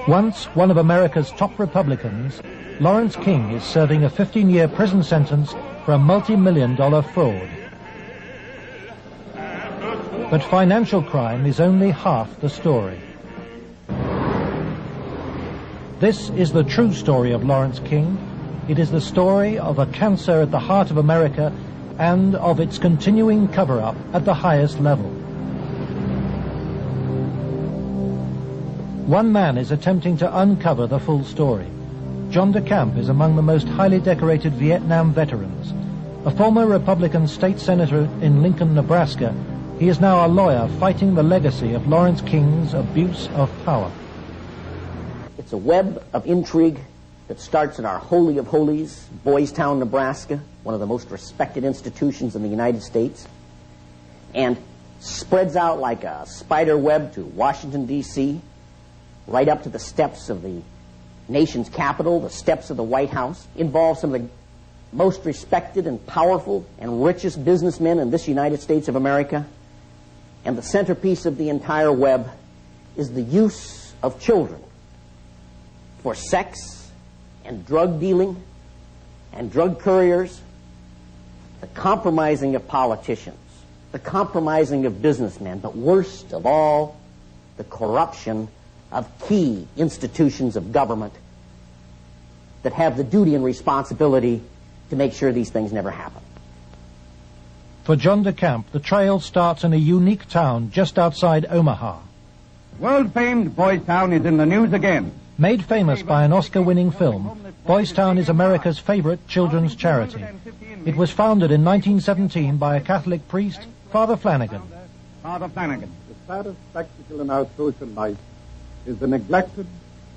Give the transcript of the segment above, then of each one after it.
Once one of America's top Republicans, Lawrence King is serving a 15-year prison sentence for a multi-million-dollar fraud. But financial crime is only half the story. This is the true story of Lawrence King. It is the story of a cancer at the heart of America and of its continuing cover-up at the highest level. One man is attempting to uncover the full story. John DeCamp is among the most highly decorated Vietnam veterans. A former Republican state senator in Lincoln, Nebraska, he is now a lawyer fighting the legacy of Lawrence King's abuse of power. It's a web of intrigue that starts at our Holy of Holies, Boys Town, Nebraska, one of the most respected institutions in the United States, and spreads out like a spider web to Washington, D.C., right up to the steps of the nation's capital, the steps of the White House, involves some of the most respected and powerful and richest businessmen in this United States of America. And the centerpiece of the entire web is the use of children for sex and drug dealing and drug couriers, the compromising of politicians, the compromising of businessmen, but worst of all, the corruption of key institutions of government that have the duty and responsibility to make sure these things never happen. For John DeCamp, the trail starts in a unique town just outside Omaha. World-famed Boys Town is in the news again. Made famous by an Oscar-winning film, Boys Town is America's favorite children's charity. It was founded in 1917 by a Catholic priest, Father Flanagan. Father Flanagan. The saddest spectacle in our social life is the neglected,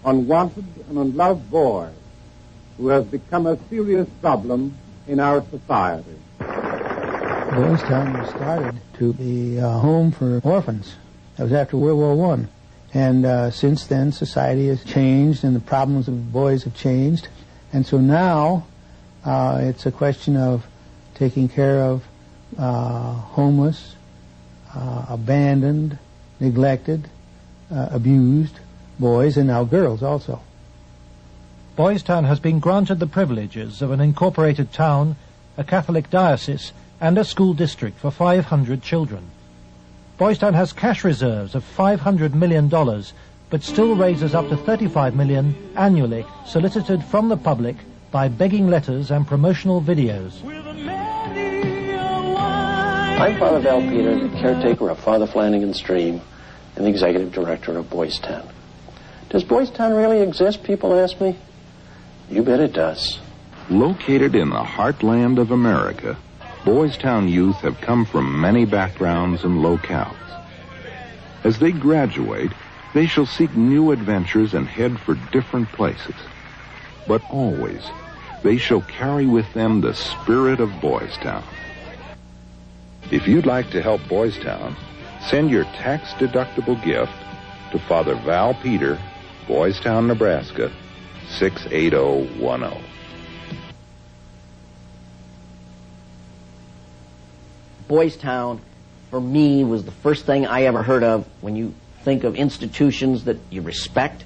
unwanted, and unloved boy who has become a serious problem in our society. Boys Town was started to be a home for orphans. That was after World War I. And since then, society has changed and the problems of boys have changed. And so now it's a question of taking care of homeless, abandoned, neglected, abused boys, and now girls also. Boys Town has been granted the privileges of an incorporated town, a Catholic diocese, and a school district for 500 children. Boys Town has cash reserves of $500 million, but still raises up to $35 million annually, solicited from the public by begging letters and promotional videos. I'm Father Val Peter, the caretaker of Father Flanagan's Stream and the executive director of Boys Town. Does Boys Town really exist, people ask me? You bet it does. Located in the heartland of America, Boys Town youth have come from many backgrounds and locales. As they graduate, they shall seek new adventures and head for different places. But always, they shall carry with them the spirit of Boys Town. If you'd like to help Boys Town, send your tax-deductible gift to Father Val Peter, Boys Town, Nebraska, 68010. Boys Town, for me, was the first thing I ever heard of when you think of institutions that you respect.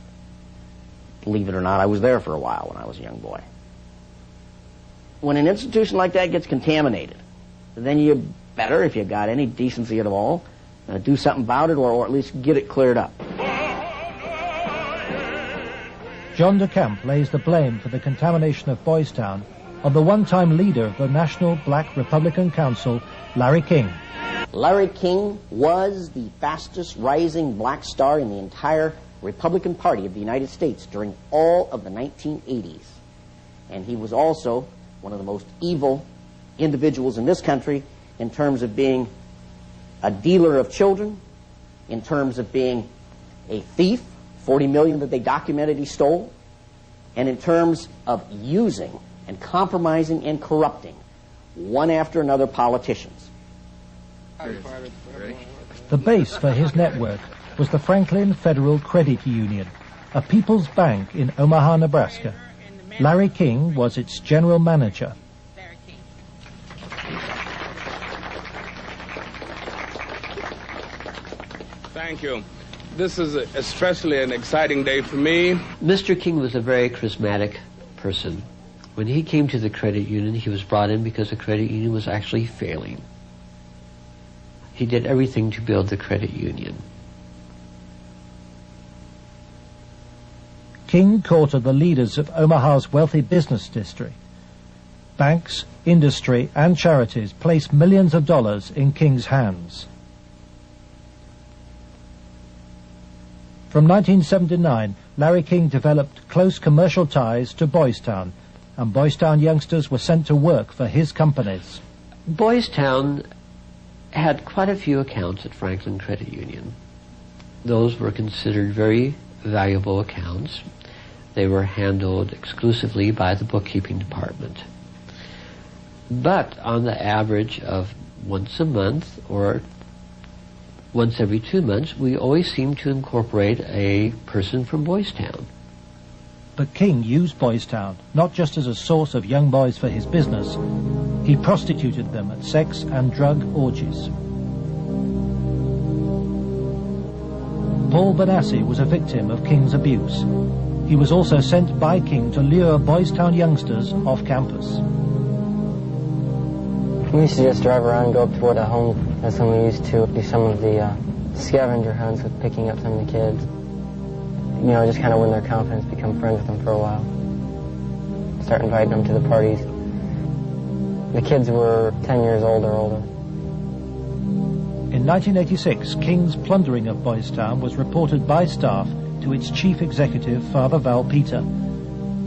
Believe it or not, I was there for a while when I was a young boy. When an institution like that gets contaminated, then you better, if you got any decency at all, do something about it, or at least get it cleared up. John DeCamp lays the blame for the contamination of Boys Town of the one-time leader of the National Black Republican Council, Larry King. Larry King was the fastest rising black star in the entire Republican Party of the United States during all of the 1980s. And he was also one of the most evil individuals in this country in terms of being a dealer of children, in terms of being a thief, 40 million that they documented he stole, and in terms of using and compromising and corrupting one after another politicians. The base for his network was the Franklin Federal Credit Union, a people's bank in Omaha, Nebraska. Larry King was its general manager. Thank you. This is especially an exciting day for me. Mr. King was a very charismatic person. When he came to the credit union, he was brought in because the credit union was actually failing. He did everything to build the credit union. King courted the leaders of Omaha's wealthy business district. Banks, industry, and charities placed millions of dollars in King's hands. From 1979, Larry King developed close commercial ties to Boys Town, and Boys Town youngsters were sent to work for his companies. Boys Town had quite a few accounts at Franklin Credit Union. Those were considered very valuable accounts. They were handled exclusively by the bookkeeping department. But on the average of once a month or once every 2 months, we always seemed to incorporate a person from Boys Town. But King used Boys Town not just as a source of young boys for his business. He prostituted them at sex and drug orgies. Paul Benassi was a victim of King's abuse. He was also sent by King to lure Boys Town youngsters off campus. We used to just drive around and go up toward a home, and then we used to do some of the scavenger hunts with picking up some of the kids. You know, just kind of win their confidence, become friends with them for a while. Start inviting them to the parties. The kids were 10 years old or older. In 1986, King's plundering of Boys Town was reported by staff to its chief executive, Father Val Peter.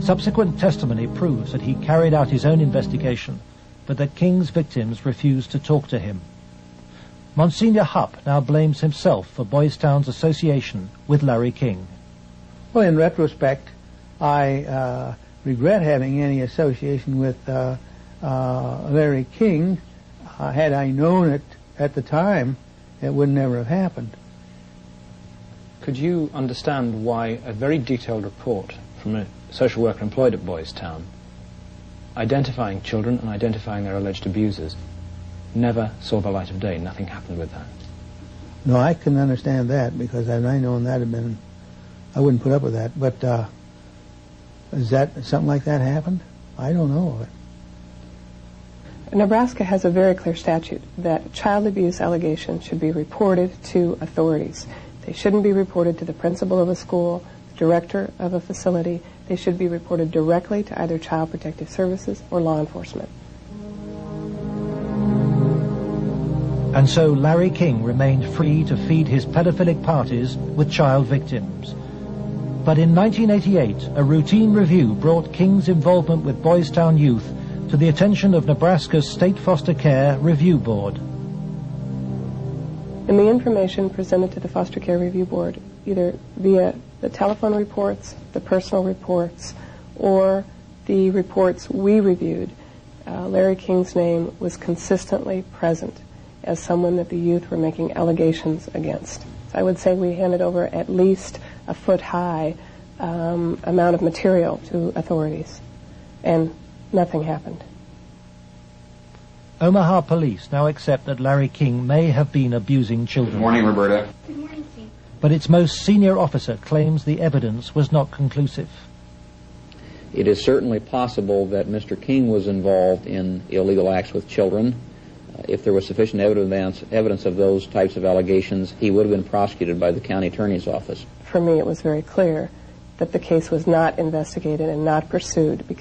Subsequent testimony proves that he carried out his own investigation, but that King's victims refused to talk to him. Monsignor Hupp now blames himself for Boys Town's association with Larry King. Well, in retrospect, I regret having any association with Larry King. Had I known it at the time, it would never have happened. Could you understand why a very detailed report from a social worker employed at Boys Town, identifying children and identifying their alleged abusers, never saw the light of day? Nothing happened with that. No, I can understand that, because had I known that had been, I wouldn't put up with that. But is that something like that happened? I don't know of it. Nebraska has a very clear statute that child abuse allegations should be reported to authorities. They shouldn't be reported to the principal of a school, the director of a facility. They should be reported directly to either Child Protective Services or law enforcement. And so Larry King remained free to feed his pedophilic parties with child victims. But in 1988, a routine review brought King's involvement with Boys Town youth to the attention of Nebraska's State Foster Care Review Board. And the information presented to the Foster Care Review Board, either via the telephone reports, the personal reports, or the reports we reviewed, Larry King's name was consistently present as someone that the youth were making allegations against. So I would say we handed over at least a foot-high amount of material to authorities, and nothing happened. Omaha police now accept that Larry King may have been abusing children. Good morning, Roberta. Good morning, Steve. But its most senior officer claims the evidence was not conclusive. It is certainly possible that Mr. King was involved in illegal acts with children. If there was sufficient evidence of those types of allegations, he would have been prosecuted by the county attorney's office. For me, it was very clear that the case was not investigated and not pursued because